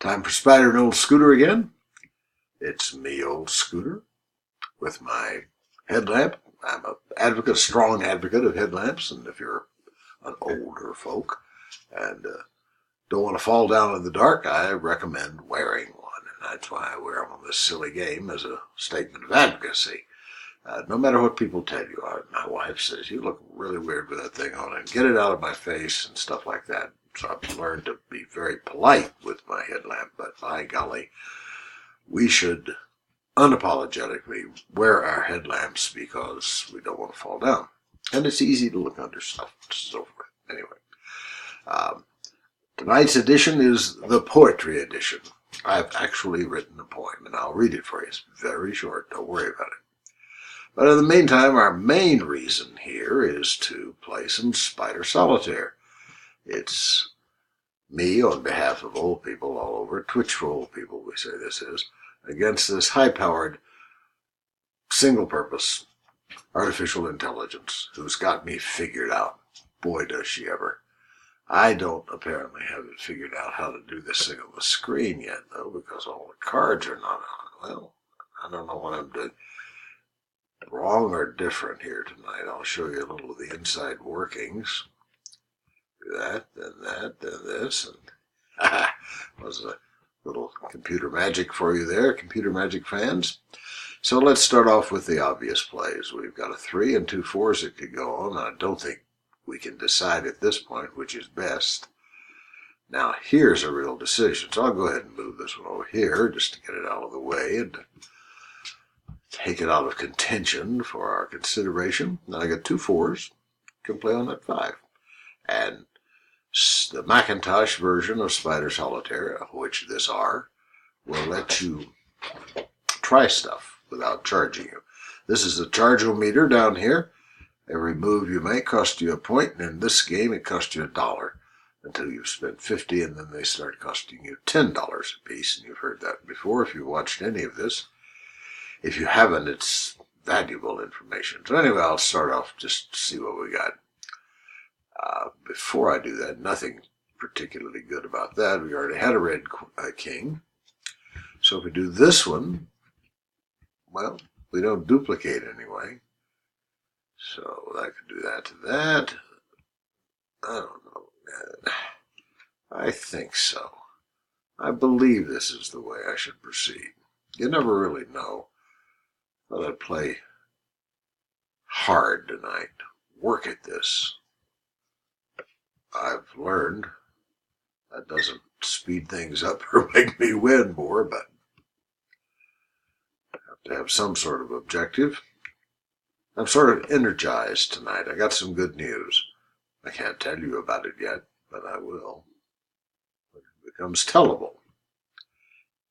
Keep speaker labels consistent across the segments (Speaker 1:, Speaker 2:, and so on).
Speaker 1: Time for Spider and Old Scooter again. It's me, Old Scooter, with my headlamp. I'm a strong advocate of headlamps, and if you're an older folk and don't want to fall down in the dark, I recommend wearing one, and that's why I wear them on this silly game as a statement of advocacy. No matter what people tell you, my wife says, you look really weird with that thing on, and get it out of my face and stuff like that. So I've learned to be very polite with my headlamp, but by golly, we should unapologetically wear our headlamps because we don't want to fall down. And it's easy to look under stuff and so forth. Anyway, tonight's edition is the poetry edition. I've actually written a poem, and I'll read it for you. It's very short. Don't worry about it. But in the meantime, our main reason here is to play some Spider Solitaire. It's me, on behalf of old people all over, Twitch for old people, we say this is, against this high-powered, single-purpose artificial intelligence who's got me figured out. Boy, does she ever. I don't apparently have it figured out how to do this thing on the screen yet, though, because all the cards are not on. Well, I don't know what I'm doing wrong or different here tonight. I'll show you a little of the inside workings. Do that, then this, and was a little computer magic for you there, computer magic fans. So let's start off with the obvious plays. We've got a 3 and 2 4s that could go on. I don't think we can decide at this point which is best. Now here's a real decision, so I'll go ahead and move this one over here just to get it out of the way and take it out of contention for our consideration. Now I got 2 4s, can play on that 5. And the Macintosh version of Spider Solitaire, of which this are, will let you try stuff without charging you. This is the charge-o-meter down here. Every move you make costs you a point, and in this game it costs you $1 until you've spent 50, and then they start costing you $10 a piece, and you've heard that before if you've watched any of this. If you haven't, it's valuable information. So anyway, I'll start off just to see what we got. Before I do that, nothing particularly good about that. We already had a red king. So if we do this one, well, we don't duplicate anyway. So I could do that to that. I don't know. I think so. I believe this is the way I should proceed. You never really know. But I'd play hard tonight. Work at this. I've learned that doesn't speed things up or make me win more, but I have to have some sort of objective. I'm sort of energized tonight. I got some good news. I can't tell you about it yet, but I will. When it becomes tellable.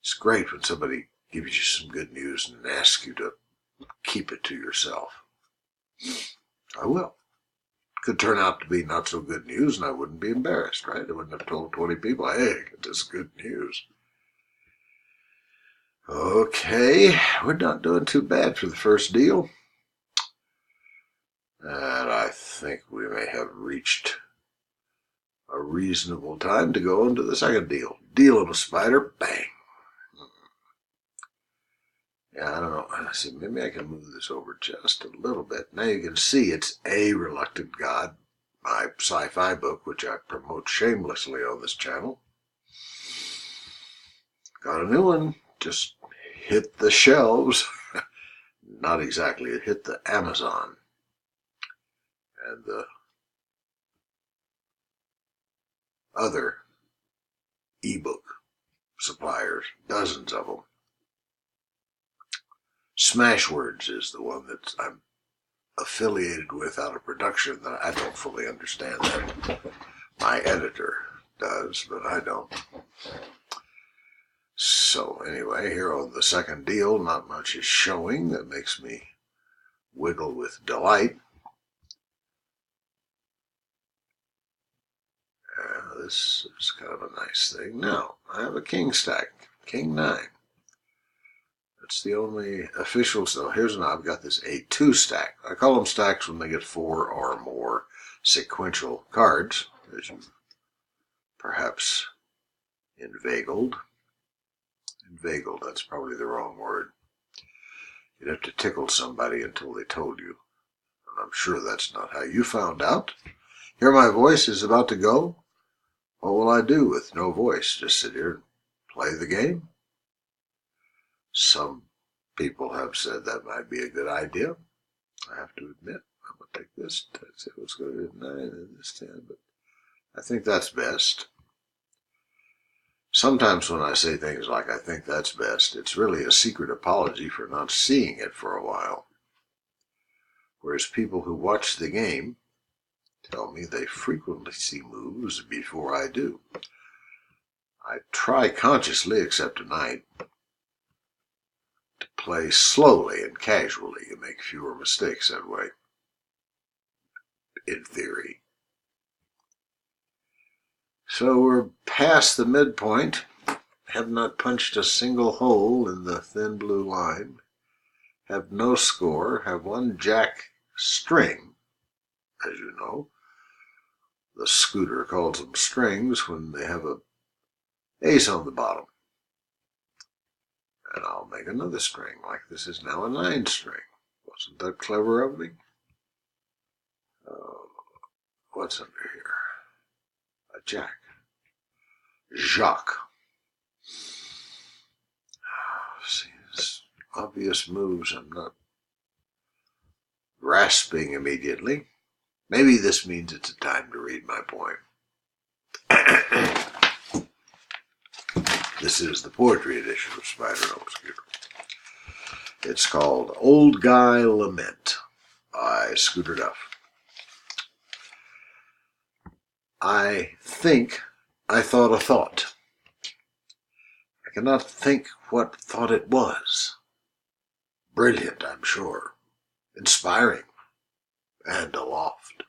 Speaker 1: It's great when somebody gives you some good news and asks you to keep it to yourself. I will. Could turn out to be not so good news, and I wouldn't be embarrassed, right? I wouldn't have told 20 people, hey, get this good news. Okay, we're not doing too bad for the first deal. And I think we may have reached a reasonable time to go into the second deal. Deal of a spider, bang. Yeah, I don't know. Let's see, maybe I can move this over just a little bit. Now you can see it's A Reluctant God, my sci-fi book, which I promote shamelessly on this channel. Got a new one. Just hit the shelves. Not exactly. It hit the Amazon. And the other ebook suppliers, dozens of them. Smashwords is the one that I'm affiliated with out of production that I don't fully understand that. My editor does, but I don't. So anyway, here on the second deal, not much is showing. That makes me wiggle with delight. This is kind of a nice thing. Now, I have a king stack, king 9. That's the only official. So here's an, I've got this A2 stack. I call them stacks when they get 4 or more sequential cards, as you perhaps inveigled. Inveigled, that's probably the wrong word. You'd have to tickle somebody until they told you. And I'm sure that's not how you found out. Hear my voice is about to go? What will I do with no voice? Just sit here and play the game? Some people have said that might be a good idea. I have to admit, I'm going to take this. Let's go to 9 and this 10, but I think that's best. Sometimes when I say things like I think that's best, it's really a secret apology for not seeing it for a while. Whereas people who watch the game tell me they frequently see moves before I do. I try consciously, except tonight, to play slowly and casually and make fewer mistakes that way, in theory. So we're past the midpoint, have not punched a single hole in the thin blue line, have no score, have one jack string, as you know. The scooter calls them strings when they have a ace on the bottom. And I'll make another string, like this is now a 9 string. Wasn't that clever of me? What's under here? A jack. Jacques. See, it's obvious moves I'm not grasping immediately. Maybe this means it's a time to read my poem. This is the poetry edition of Spider Nose Gear. It's called Old Guy Lament by Scooter Duff. I think I thought a thought. I cannot think what thought it was. Brilliant, I'm sure. Inspiring. And aloft.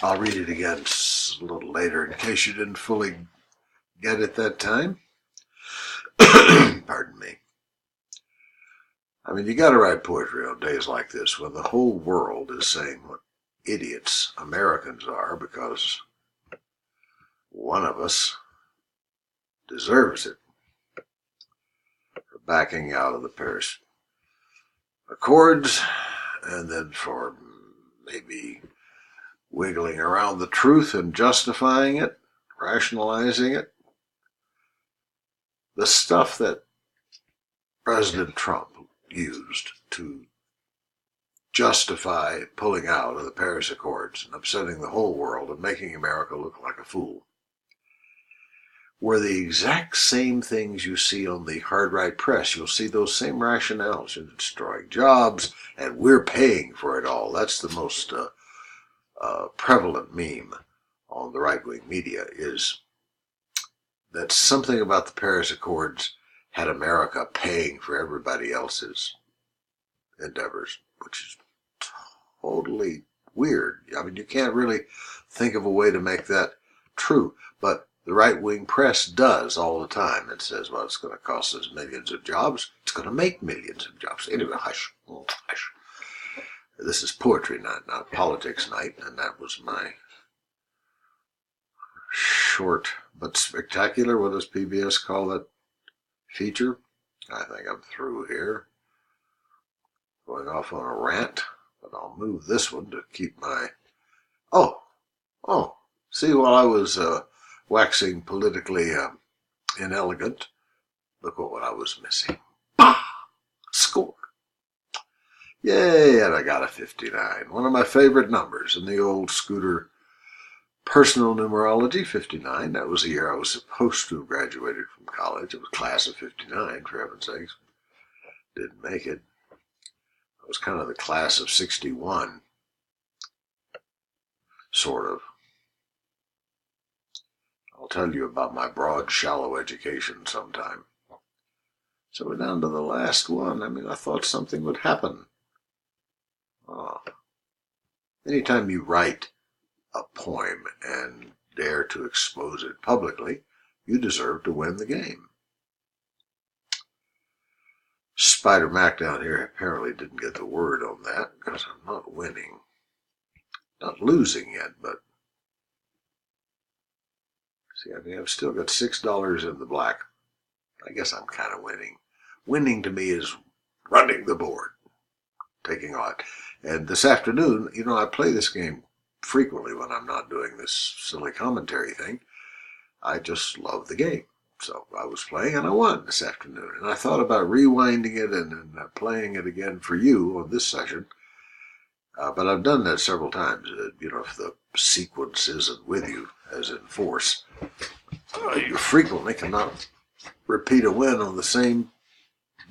Speaker 1: I'll read it again a little later in case you didn't fully get it that time. Pardon me. I mean, you gotta write poetry on days like this when the whole world is saying what idiots Americans are because one of us deserves it for backing out of the Paris Accords and then for maybe wiggling around the truth and justifying it, rationalizing it. The stuff that President Trump used to justify pulling out of the Paris Accords and upsetting the whole world and making America look like a fool were the exact same things you see on the hard right press. You'll see those same rationales in destroying jobs, and we're paying for it all. That's the most prevalent meme on the right-wing media, is that something about the Paris Accords had America paying for everybody else's endeavors, which is totally weird. I mean, you can't really think of a way to make that true, but the right-wing press does all the time. It says, well, it's going to cost us millions of jobs. It's going to make millions of jobs. Anyway, hush, hush. This is poetry night, not politics night, and that was my short but spectacular, what does PBS call that feature? I think I'm through here. Going off on a rant, but I'll move this one to keep my... Oh, see, while I was waxing politically inelegant, look what I was missing. Bah! Score. Yay, and I got a 59. One of my favorite numbers in the old Scooter personal numerology, 59. That was the year I was supposed to have graduated from college. It was class of 59, for heaven's sakes. Didn't make it. I was kind of the class of 61. Sort of. I'll tell you about my broad, shallow education sometime. So we're down to the last one. I mean, I thought something would happen. Anytime you write a poem and dare to expose it publicly, you deserve to win the game. Spider Mac down here apparently didn't get the word on that because I'm not winning. Not losing yet, but See, I mean, I've still got $6 in the black. I guess I'm kind of winning. Winning to me is running the board, taking on. And this afternoon, you know, I play this game frequently when I'm not doing this silly commentary thing. I just love the game. So I was playing and I won this afternoon. And I thought about rewinding it and playing it again for you on this session. But I've done that several times. You know, if the sequence isn't with you, as in force, you frequently cannot repeat a win on the same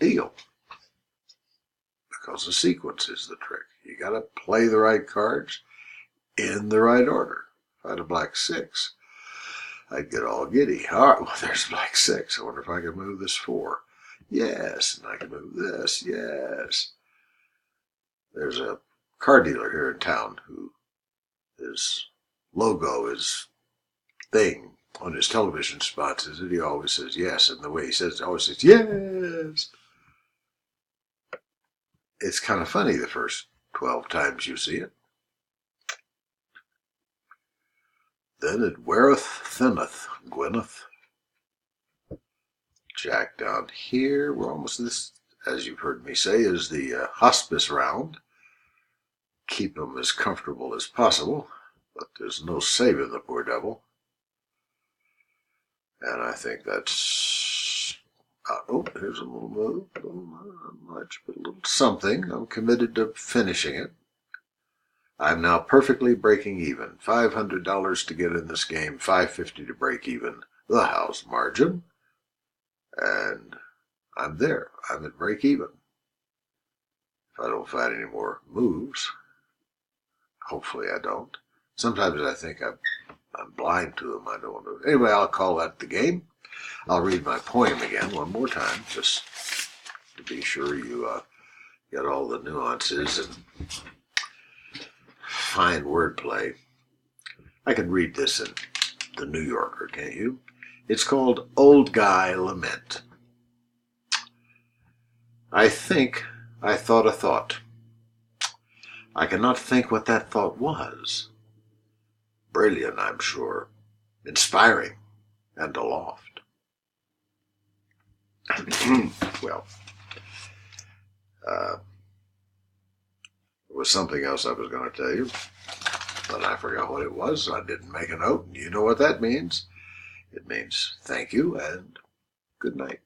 Speaker 1: deal. Because the sequence is the trick. You got to play the right cards in the right order. If I had a black 6, I'd get all giddy. All right, well, there's black 6. I wonder if I can move this 4. Yes, and I can move this. Yes. There's a car dealer here in town who his logo, his thing on his television spots is that he always says yes, and the way he says it, always says yes. It's kind of funny the first 12 times you see it. Then it weareth thinneth, Gwyneth. Jack down here. We're almost this, as you've heard me say, is the hospice round. Keep him as comfortable as possible, but there's no saving the poor devil. And I think that's... oh, here's a little move. Not much, but a little something. I'm committed to finishing it. I'm now perfectly breaking even. $500 to get in this game, $550 to break even. The house margin. And I'm there. I'm at break even. If I don't find any more moves, hopefully I don't. Sometimes I think I'm blind to them. I don't know. Anyway, I'll call that the game. I'll read my poem again one more time, just to be sure you get all the nuances and fine wordplay. I can read this in the New Yorker, can't you? It's called Old Guy Lament. I think I thought a thought. I cannot think what that thought was. Brilliant, I'm sure. Inspiring and aloft. Well, there was something else I was going to tell you, but I forgot what it was, so I didn't make a note. You know what that means. It means thank you and good night.